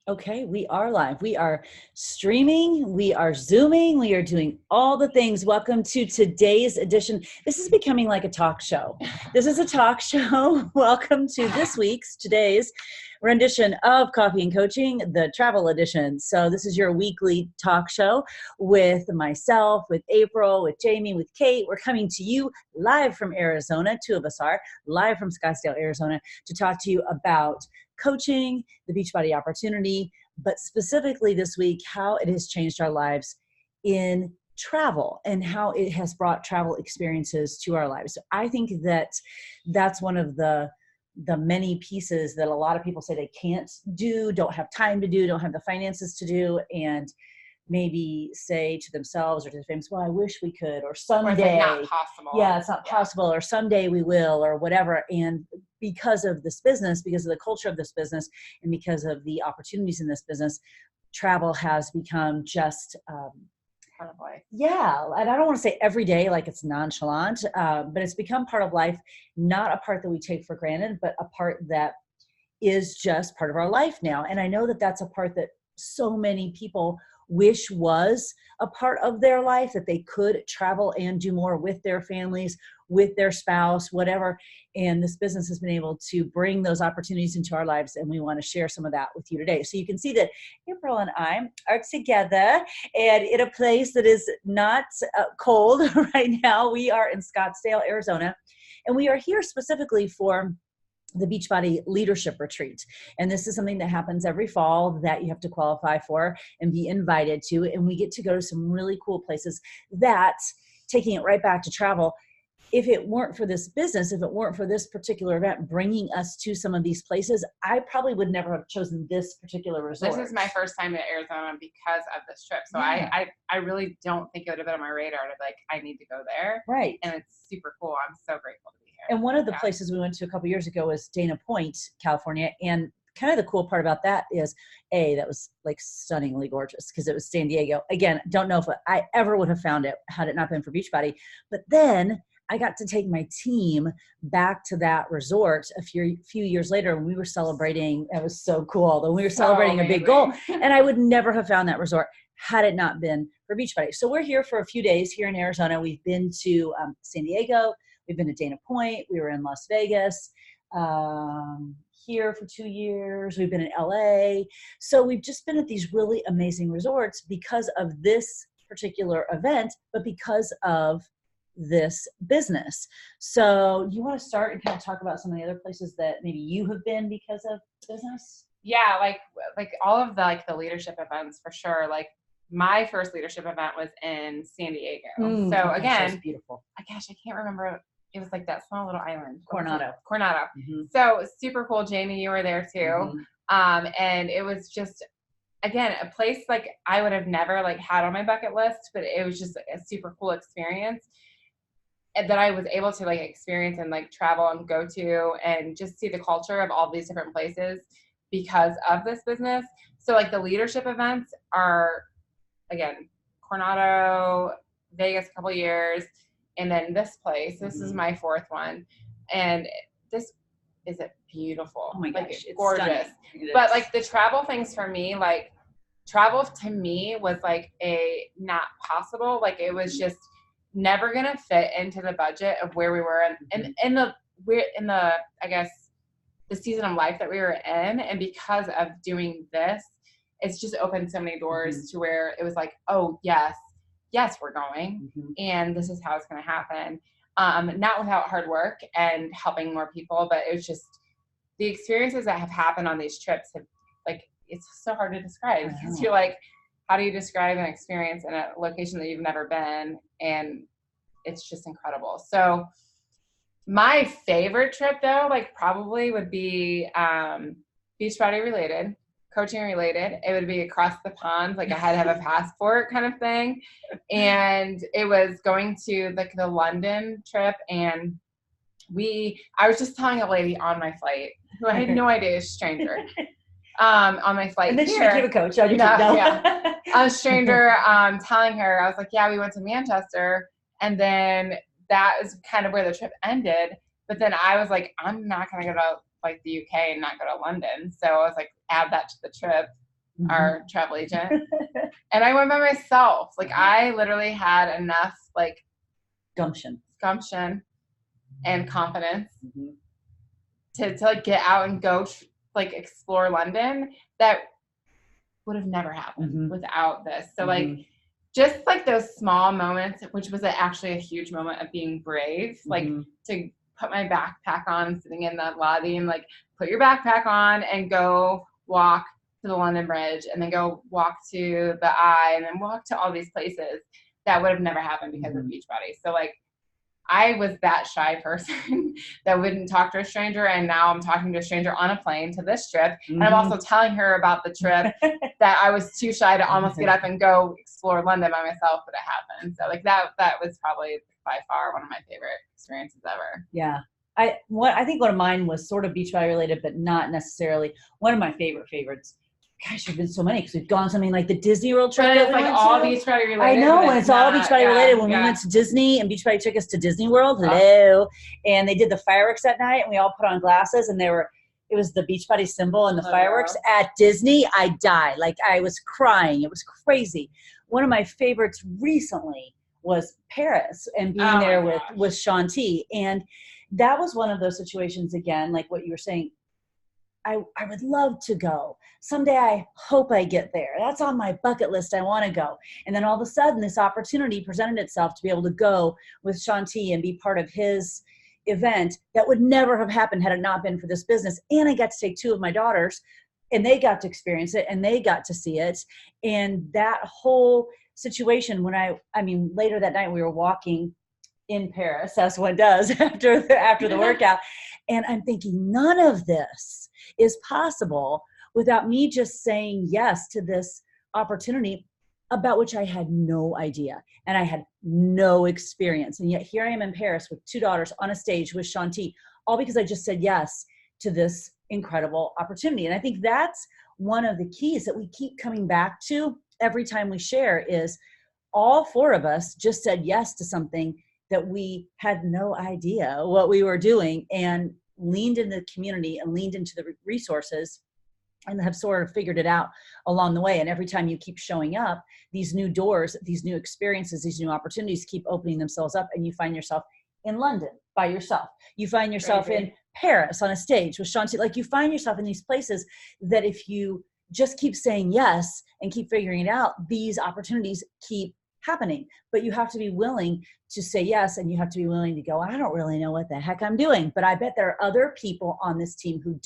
Okay, we are live. We are streaming. We are Zooming. We are doing all the things. Welcome to today's edition. This is becoming like a talk show. This is a talk show. Welcome to today's rendition of Coffee and Coaching, the travel edition. So, this is your weekly talk show with myself, with April, with Jamie, with Kate. We're coming to you live from Arizona. Two of us are live from Scottsdale, Arizona, to talk to you about coaching, the Beachbody opportunity, but specifically this week, how it has changed our lives in travel and how it has brought travel experiences to our lives. So I think that that's one of the many pieces that a lot of people say they can't do, don't have time to do, don't have the finances to do, and maybe say to themselves or to the famous, well, I wish we could, or Or it's someday. like not possible. Yeah, it's not possible, or someday we will, or whatever. And because of this business, because of the culture of this business, and because of the opportunities in this business, travel has become just Part of life. yeah, and I don't want to say every day like it's nonchalant, but it's become part of life, not a part that we take for granted, but a part that is just part of our life now. And I know that that's a part that so many people wish was a part of their life, that they could travel and do more with their families, with their spouse, whatever. And this business has been able to bring those opportunities into our lives. And we want to share some of that with you today. So you can see that April and I are together and in a place that is not cold right now. We are in Scottsdale, Arizona, and we are here specifically for the Beachbody Leadership Retreat. And this is something that happens every fall that you have to qualify for and be invited to. And we get to go to some really cool places that, taking it right back to travel, if it weren't for this business, if it weren't for this particular event bringing us to some of these places, I probably would never have chosen this particular resort. This is my first time to Arizona because of this trip. So Yeah. I really don't think it would have been on my radar to be like, I need to go there. Right. And it's super cool. I'm so grateful to be here. And one of the places we went to a couple years ago was Dana Point, California. And kind of the cool part about that is, that was like stunningly gorgeous because it was San Diego. Again, don't know if I ever would have found it had it not been for Beachbody. But then I got to take my team back to that resort a few years later when we were celebrating. It was so cool. Though we were celebrating a big goal. And I would never have found that resort had it not been for Beachbody. So we're here for a few days here in Arizona. We've been to San Diego. We've been to Dana Point. We were in Las Vegas, here for 2 years. We've been in LA. So we've just been at these really amazing resorts because of this particular event, but because of this business. So you want to start and kind of talk about some of the other places that maybe you have been because of business? Yeah, like all of the leadership events for sure. Like my first leadership event was in San Diego. So again, that's beautiful. Gosh, I can't remember. It was like that small little island. Coronado. Mm-hmm. So super cool. Jamie, you were there too. Mm-hmm. And it was just, again, a place like I would have never had on my bucket list, but it was just a super cool experience that I was able to experience and travel and go to and just see the culture of all these different places because of this business. So the leadership events are, again, Coronado, Vegas, a couple years, and then this place. This is my fourth one, and this is beautiful. Oh my gosh, it's gorgeous. But the travel things for me, travel to me was a not possible. It was just never gonna fit into the budget of where we were in the I guess the season of life that we were in, and because of doing this, it's just opened so many doors to where it was oh yes, we're going, and this is how it's gonna happen. Not without hard work and helping more people, but it was just the experiences that have happened on these trips have it's so hard to describe because you're how do you describe an experience in a location that you've never been? And it's just incredible. So my favorite trip though, probably would be Beachbody related, coaching related. It would be across the pond, I had to have a passport kind of thing. And it was going to the London trip, and I was just telling a lady on my flight who I had no idea is a stranger. On my flight. And then she became a coach. A stranger, telling her, I was yeah, we went to Manchester, and then that is kind of where the trip ended. But then I was I'm not going to go to the UK and not go to London. So I was add that to the trip. our travel agent. And I went by myself. Like I literally had enough like gumption and confidence to like get out and go like explore London that would have never happened without this. So like just like those small moments, which was actually a huge moment of being brave, like to put my backpack on, sitting in the lobby and like put your backpack on and go walk to the London Bridge and then go walk to the Eye and then walk to all these places that would have never happened because of Beachbody. So like I was that shy person that wouldn't talk to a stranger, and now I'm talking to a stranger on a plane to this trip. And I'm also telling her about the trip that I was too shy to almost get up and go explore London by myself, but it happened. So like that was probably by far one of my favorite experiences ever. Yeah. I think one of mine was sort of Beachbody related, but not necessarily. One of my favorites. Gosh, there's been so many because we've gone something like the Disney World trip. But it's like all Beachbody related. I know, and it's all Beachbody related. When we went to Disney and Beachbody took us to Disney World, and they did the fireworks that night, and we all put on glasses, and it was the Beachbody symbol and the fireworks at Disney. I died. Like I was crying. It was crazy. One of my favorites recently was Paris and being there with Shanti, and that was one of those situations again, like what you were saying. I would love to go. Someday I hope I get there. That's on my bucket list. I want to go. And then all of a sudden this opportunity presented itself to be able to go with Shanti and be part of his event that would never have happened had it not been for this business. And I got to take 2 of my daughters and they got to experience it and they got to see it. And that whole situation when later that night we were walking in Paris, as one does after the workout. And I'm thinking none of this is possible without me just saying yes to this opportunity about which I had no idea and I had no experience. And yet here I am in Paris with 2 daughters on a stage with Shanti, all because I just said yes to this incredible opportunity. And I think that's one of the keys that we keep coming back to every time we share is all 4 of us just said yes to something that we had no idea what we were doing and leaned into the community and leaned into the resources and have sort of figured it out along the way. And every time you keep showing up, these new doors, these new experiences, these new opportunities keep opening themselves up and you find yourself in London by yourself. You find yourself in Paris on a stage with Shanti. Like you find yourself in these places that if you just keep saying yes and keep figuring it out, these opportunities keep happening. But you have to be willing to say yes, and you have to be willing to go, I don't really know what the heck I'm doing, but I bet there are other people on this team who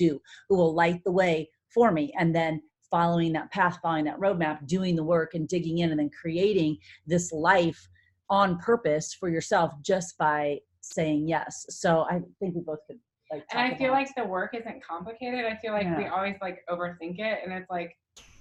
will light the way for me. And then following that path, following that roadmap, doing the work and digging in and then creating this life on purpose for yourself just by saying yes. So I think we both could like talk and I feel like the work isn't complicated. I feel like we always like overthink it. And it's like,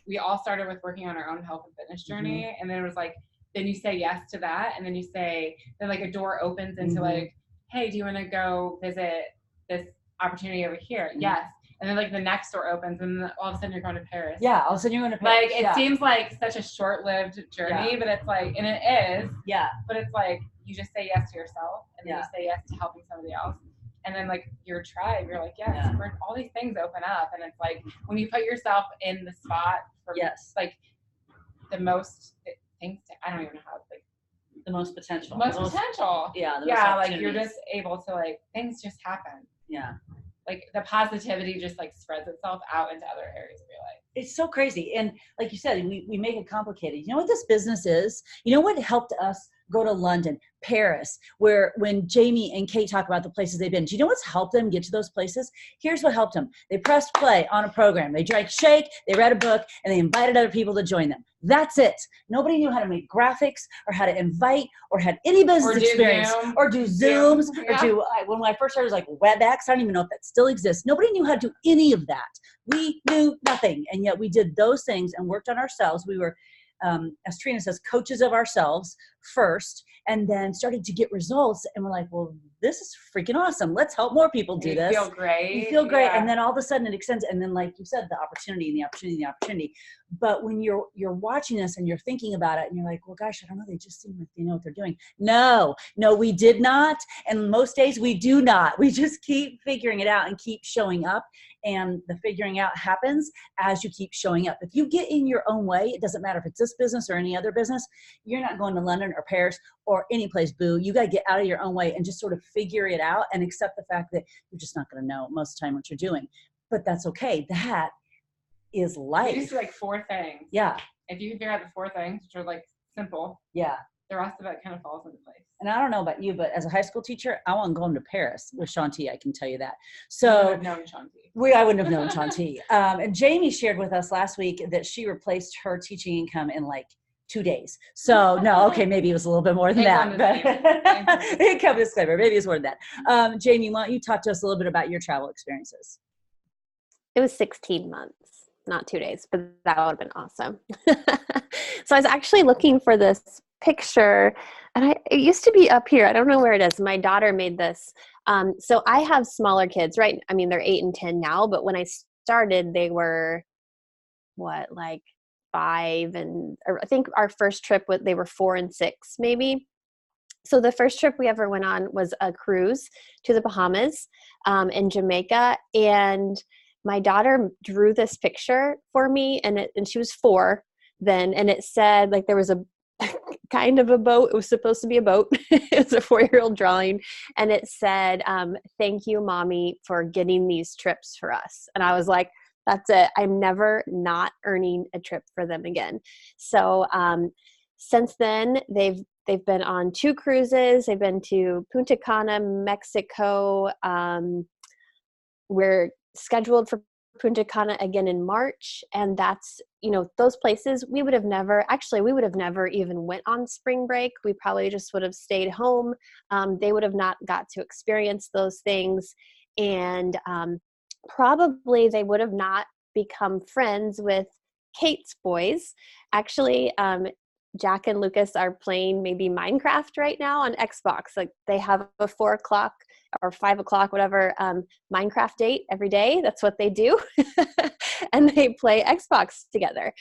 we all started with working on our own health and fitness journey. And then it was like, then you say yes to that. And then you say, then like a door opens into like, hey, do you want to go visit this opportunity over here? Yes. And then like the next door opens and all of a sudden you're going to Paris. Yeah. All of a sudden you're going to Paris. Like it seems like such a short-lived journey, but it's like, and it is. Yeah. But it's like, you just say yes to yourself and then you say yes to helping somebody else. And then like your tribe, you're like, yes, where all these things open up. And it's like, when you put yourself in the spot for like the most things, I don't even know how, like the most potential. Most potential. Yeah. Like you're just able to like, things just happen. Yeah. Like the positivity just like spreads itself out into other areas of your life. It's so crazy. And like you said, we make it complicated. You know what this business is? You know what helped us go to London, Paris, where when Jamie and Kate talk about the places they've been, do you know what's helped them get to those places? Here's what helped them. They pressed play on a program. They drank shake, they read a book, and they invited other people to join them. That's it. Nobody knew how to make graphics or how to invite or had any business experience or do Zooms or do, when I first started, it was like WebEx. I don't even know if that still exists. Nobody knew how to do any of that. We knew nothing. And yet we did those things and worked on ourselves. We were, as Trina says, coaches of ourselves first, and then started to get results. And we're like, well, this is freaking awesome. Let's help more people do this. You feel great. You feel great. Yeah. And then all of a sudden it extends. And then, like you said, the opportunity and the opportunity and the opportunity. But when you're watching this and you're thinking about it and you're like, well, gosh, I don't know. They just seem like they know what they're doing. No, we did not. And most days we do not. We just keep figuring it out and keep showing up. And the figuring out happens as you keep showing up. If you get in your own way, it doesn't matter if it's this business or any other business, you're not going to London or Paris or any place, boo. You got to get out of your own way and just sort of figure it out and accept the fact that you're just not going to know most of the time what you're doing. But that's okay. That is life. You just do like 4 things. Yeah. If you figure out the 4 things, which are like simple. Yeah. The rest of it kind of falls into place. And I don't know about you, but as a high school teacher, I wasn't going to Paris with Shanti. I can tell you that. So I wouldn't have known Shanti. I wouldn't have known Shanti. And Jamie shared with us last week that she replaced her teaching income in like 2 days. So no, okay, maybe it was a little bit more than that. But income disclaimer, maybe it's more than that. Jamie, why don't you talk to us a little bit about your travel experiences? It was 16 months, not 2 days, but that would have been awesome. So I was actually looking for this picture, and it used to be up here. I don't know where it is. My daughter made this. So I have smaller kids, right? I mean, they're 8 and 10 now, but when I started, they were like 5, and I think our first trip they were 4 and 6 maybe. So the first trip we ever went on was a cruise to the Bahamas in Jamaica, and my daughter drew this picture for me, and she was 4 then, and it said, like, there was a kind of a boat. It was supposed to be a boat. It was a 4-year-old drawing, and it said, "Thank you, Mommy, for getting these trips for us." And I was like, that's it. I'm never not earning a trip for them again. So since then, they've been on 2 cruises. They've been to Punta Cana, Mexico. We're scheduled for Punta Cana again in March. And that's, those places we would have never even went on spring break. We probably just would have stayed home. They would have not got to experience those things. And probably they would have not become friends with Kate's boys. Actually, Jack and Lucas are playing maybe Minecraft right now on Xbox. Like, they have a 4 o'clock or 5 o'clock, whatever, Minecraft date every day. That's what they do. And they play Xbox together.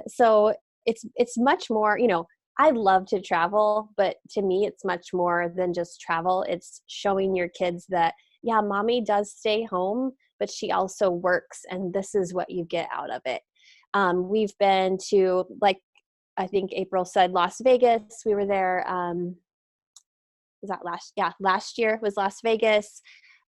So it's much more, I love to travel, but to me, it's much more than just travel. It's showing your kids that, yeah, Mommy does stay home, but she also works, and this is what you get out of it. We've been to, like, I think April said, Las Vegas. We were there. Was that last year was Las Vegas.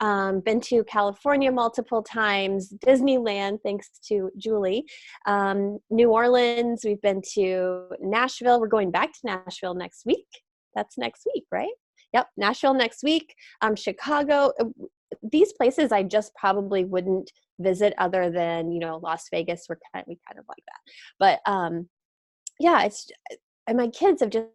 Been to California multiple times, Disneyland, thanks to Julie. New Orleans. We've been to Nashville. We're going back to Nashville next week. That's next week, right? Yep. Nashville next week. Chicago. These places I just probably wouldn't visit other than, Las Vegas. We kind of like that. But, yeah, and my kids have just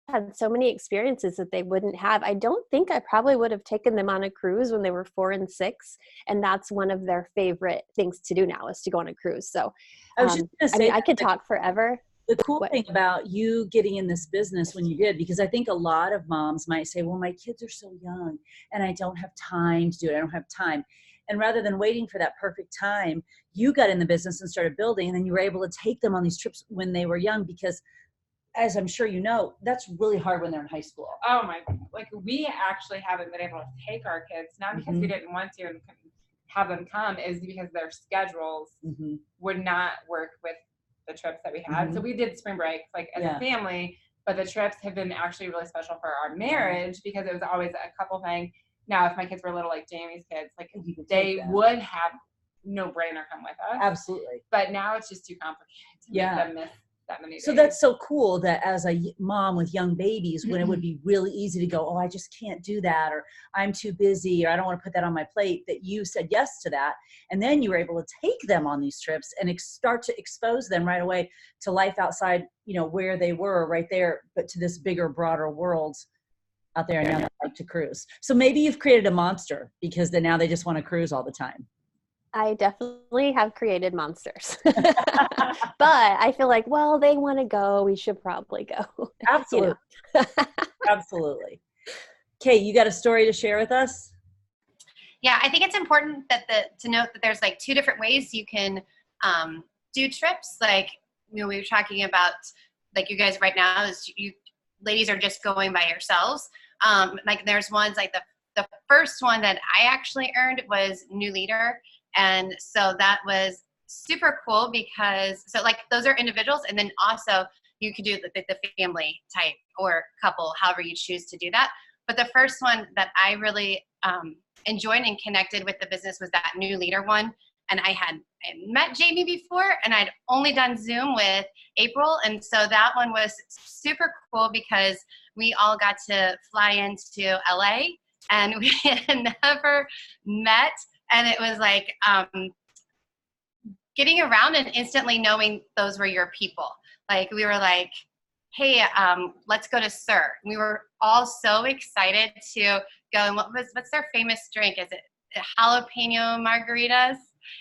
had so many experiences that they wouldn't have. I don't think I probably would have taken them on a cruise when they were 4 and 6. And that's one of their favorite things to do now, is to go on a cruise. So, I was just gonna say, I could talk forever. The cool thing about you getting in this business when you did, because I think a lot of moms might say, well, my kids are so young and I don't have time to do it. I don't have time. And rather than waiting for that perfect time, you got in the business and started building, and then you were able to take them on these trips when they were young, because, as I'm sure you know, that's really hard when they're in high school. Oh my, we actually haven't been able to take our kids, not because we didn't want to and couldn't have them come, is because their schedules would not work with the trips that we had. So we did spring break as a family, but the trips have been actually really special for our marriage, because it was always a couple thing. Now, if my kids were little, like Jamie's kids, they would have no brainer come with us. Absolutely. But now it's just too complicated to make them miss that many days. So that's so cool that as a mom with young babies, when it would be really easy to go, oh, I just can't do that, or I'm too busy, or I don't want to put that on my plate, that you said yes to that. And then you were able to take them on these trips and start to expose them right away to life outside, where they were right there, but to this bigger, broader world out there, and now they like to cruise. So maybe you've created a monster, because then now they just want to cruise all the time. I definitely have created monsters. But I feel like, well, they want to go. We should probably go. Absolutely. Absolutely. Kate, you got a story to share with us? Yeah, I think it's important that to note that there's like two different ways you can do trips. Like, we were talking about, like, you guys right now is you ladies are just going by yourselves. Like, there's ones like the first one that I actually earned was new leader, and so that was super cool because so like those are individuals, and then also you could do the family type or couple, however you choose to do that. But the first one that I really enjoyed and connected with the business was that new leader one. And I met Jamie before, and I'd only done Zoom with April. And so that one was super cool because we all got to fly into LA, and we had never met. And it was like getting around and instantly knowing those were your people. Like, we were like, hey, let's go to SUR. We were all so excited to go. And what's their famous drink? Is it jalapeno margaritas?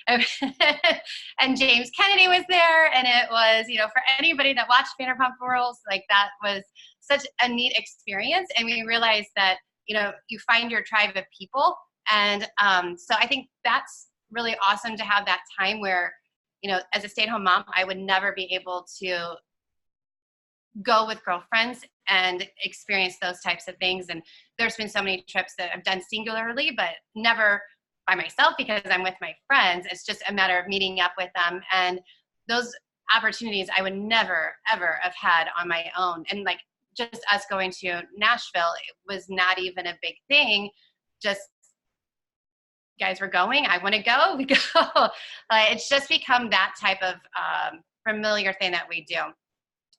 And James Kennedy was there, and it was, for anybody that watched Vanderpump Rules, like, that was such a neat experience. And we realized that, you find your tribe of people. And so I think that's really awesome to have that time where, as a stay-at-home mom, I would never be able to go with girlfriends and experience those types of things. And there's been so many trips that I've done singularly, but never by myself because I'm with my friends. It's just a matter of meeting up with them. And those opportunities I would never, ever have had on my own. And like, just us going to Nashville, it was not even a big thing. Just, guys, we're going, I want to go, we go. It's just become that type of familiar thing that we do.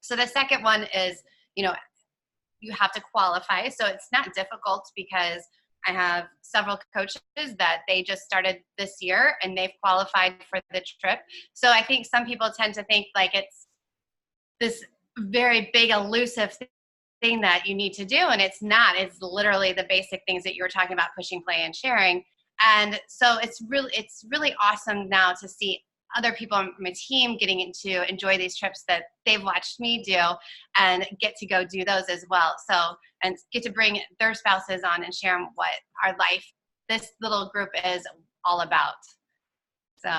So the second one is, you have to qualify. So it's not difficult because I have several coaches that they just started this year and they've qualified for the trip. So I think some people tend to think like it's this very big elusive thing that you need to do. And it's not. It's literally the basic things that you were talking about, pushing play and sharing. And so it's really awesome now to see other people on my team getting to enjoy these trips that they've watched me do and get to go do those as well. So, and get to bring their spouses on and share what our life, this little group, is all about. So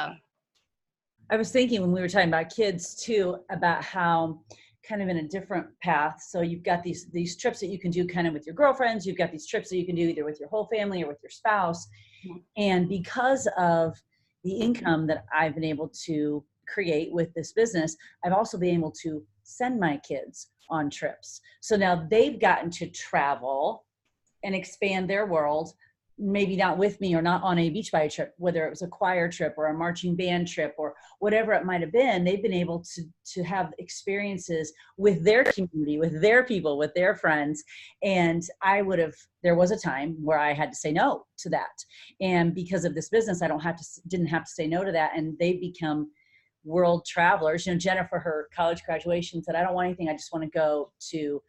I was thinking when we were talking about kids too, about how kind of in a different path. So you've got these trips that you can do kind of with your girlfriends. You've got these trips that you can do either with your whole family or with your spouse. And because of the income that I've been able to create with this business, I've also been able to send my kids on trips. So now they've gotten to travel and expand their world, maybe not with me or not on a beach body trip, whether it was a choir trip or a marching band trip or whatever it might have been. They've been able to have experiences with their community, with their people, with their friends. And there was a time where I had to say no to that. And because of this business, didn't have to say no to that. And they've become world travelers. Jenna, for her college graduation, said, I don't want anything. I just want to go to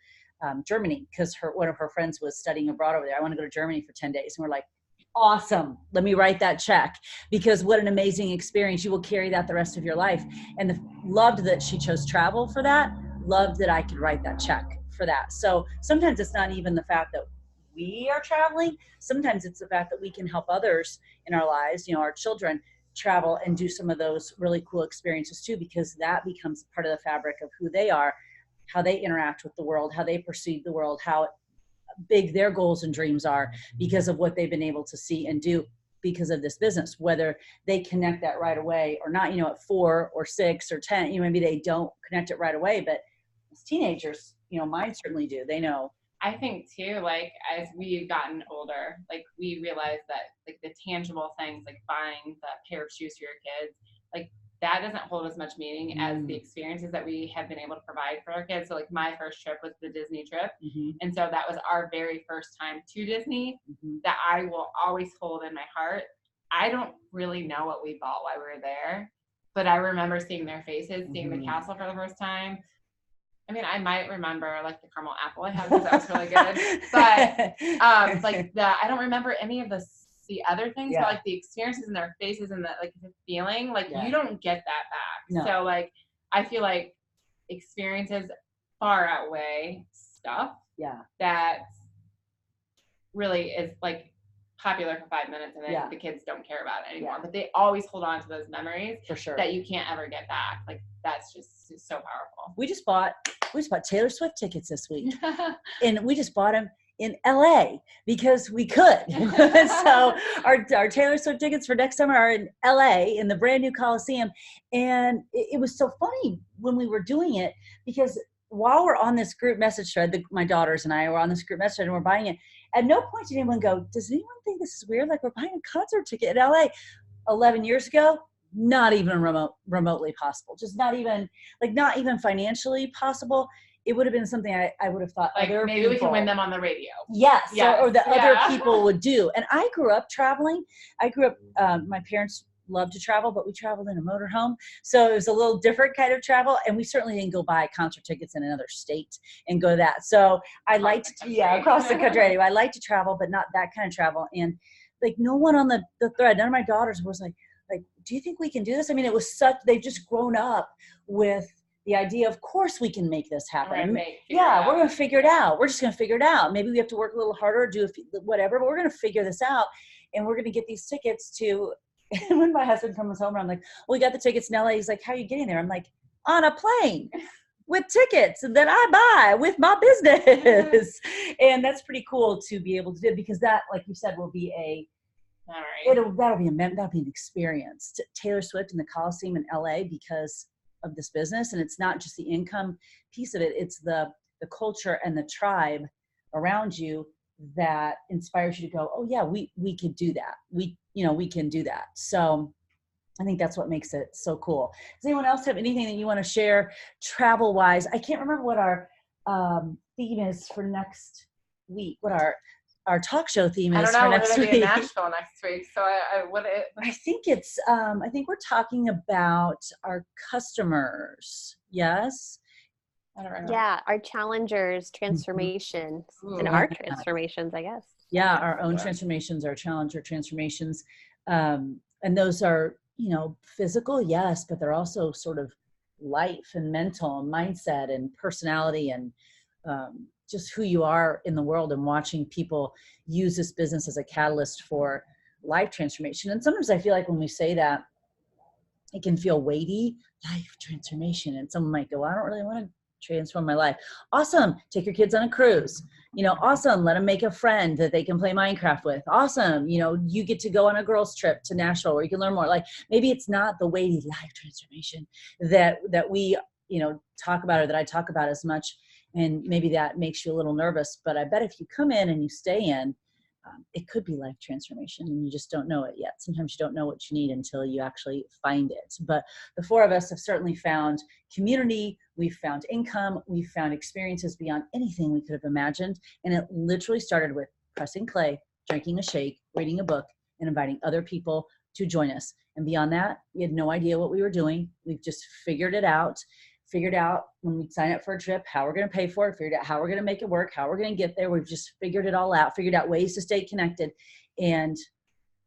Germany, because one of her friends was studying abroad over there. I want to go to Germany for 10 days. And we're like, awesome. Let me write that check, because what an amazing experience. You will carry that the rest of your life. And loved that she chose travel for that. Loved that I could write that check for that. So sometimes it's not even the fact that we are traveling. Sometimes it's the fact that we can help others in our lives, our children, travel and do some of those really cool experiences too, because that becomes part of the fabric of who they are, how they interact with the world, how they perceive the world, how big their goals and dreams are because of what they've been able to see and do because of this business, whether they connect that right away or not, at 4 or 6 or 10, maybe they don't connect it right away, but as teenagers, mine certainly do. They know. I think too, like, as we've gotten older, like, we realize that, like, the tangible things, like buying the pair of shoes for your kids, like, that doesn't hold as much meaning as the experiences that we have been able to provide for our kids. So, like, my first trip was the Disney trip. And so that was our very first time to Disney that I will always hold in my heart. I don't really know what we bought while we were there, but I remember seeing their faces, seeing the castle for the first time. I mean, I might remember like the caramel apple I had because that was really good, but I don't remember any of the the other things, Yeah. but like the experiences in their faces and the like the feeling, like Yeah. you don't get that back. No. So like I feel like experiences far outweigh stuff Yeah. that really is like popular for 5 minutes and then Yeah. the kids don't care about it anymore. Yeah. But they always hold on to those memories For sure. that you can't ever get back. Like that's just so powerful. We just bought Taylor Swift tickets this week, and we just bought them in LA because we could. So our Taylor Swift tickets for next summer are in LA in the brand new Coliseum. And it was so funny when we were doing it, because while we're on this group message thread, my daughters and I were on this group message thread and we're buying it. At no point did anyone go, does anyone think this is weird? Like, we're buying a concert ticket in LA 11 years ago. Not even remotely possible. Just not even financially possible. It would have been something I would have thought like other maybe people, we can win them on the radio. Yes, Yes, or the yeah. other people would do. And I grew up traveling. My parents loved to travel, but we traveled in a motorhome. So it was a little different kind of travel. And we certainly didn't go buy concert tickets in another state and go that. So I liked, across the country anyway. I like to travel, but not that kind of travel. And like no one on the thread, none of my daughters was like, do you think we can do this? I mean, it was they've just grown up with the idea, of course we can make this happen. We're going to figure it out. We're just going to figure it out. Maybe we have to work a little harder, do whatever, but we're going to figure this out. And we're going to get these tickets to, and when my husband comes home and I'm like, well, we got the tickets in LA. He's like, how are you getting there? I'm like, on a plane with tickets that I buy with my business. And that's pretty cool to be able to do, because that, like you said, will be that'll be an experience. Taylor Swift in the Coliseum in LA because of this business. And it's not just the income piece of it, it's the culture and the tribe around you that inspires you to go, oh yeah, we could do that. We can do that. So I think that's what makes it so cool. Does anyone else have anything that you want to share travel wise? I can't remember what our theme is for next week, what our talk show theme is for next week. I don't know. We're going to be in Nashville next week. So I think it's, I think we're talking about our customers. Yes. I don't remember. Yeah. Our challengers transformations and our transformations, I guess. Yeah. Our own transformations, our challenger transformations. And those are, physical, yes, but they're also sort of life and mental and mindset and personality and, just who you are in the world, and watching people use this business as a catalyst for life transformation. And sometimes I feel like when we say that, it can feel weighty, life transformation. And someone might go, I don't really want to transform my life. Awesome. Take your kids on a cruise. Awesome. Let them make a friend that they can play Minecraft with. Awesome. You get to go on a girls trip to Nashville where you can learn more. Like maybe it's not the weighty life transformation that we, talk about, or that I talk about as much. And maybe that makes you a little nervous, but I bet if you come in and you stay in, it could be life transformation, and you just don't know it yet. Sometimes you don't know what you need until you actually find it. But the four of us have certainly found community, we've found income, we've found experiences beyond anything we could have imagined. And it literally started with pressing play, drinking a shake, reading a book, and inviting other people to join us. And beyond that, we had no idea what we were doing. We've just figured out when we sign up for a trip, how we're going to pay for it, figured out how we're going to make it work, how we're going to get there. We've just figured it all out, figured out ways to stay connected. And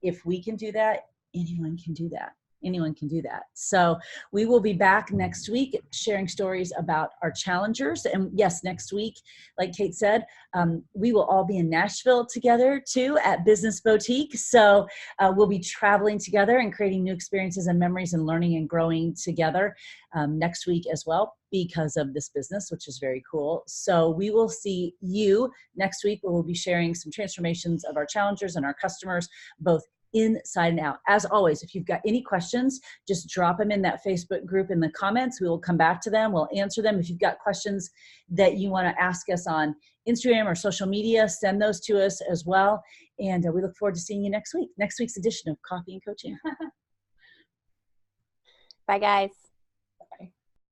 if we can do that, anyone can do that. Anyone can do that. So we will be back next week sharing stories about our challengers. And yes, next week, like Kate said, we will all be in Nashville together too at Business Boutique. So we'll be traveling together and creating new experiences and memories and learning and growing together next week as well because of this business, which is very cool. So we will see you next week, where we'll be sharing some transformations of our challengers and our customers, both inside and out. As always, if you've got any questions, just drop them in that Facebook group in the comments. We will come back to them. We'll answer them. If you've got questions that you want to ask us on Instagram or social media, send those to us as well. And we look forward to seeing you next week. Next week's edition of Coffee and Coaching. Bye, guys.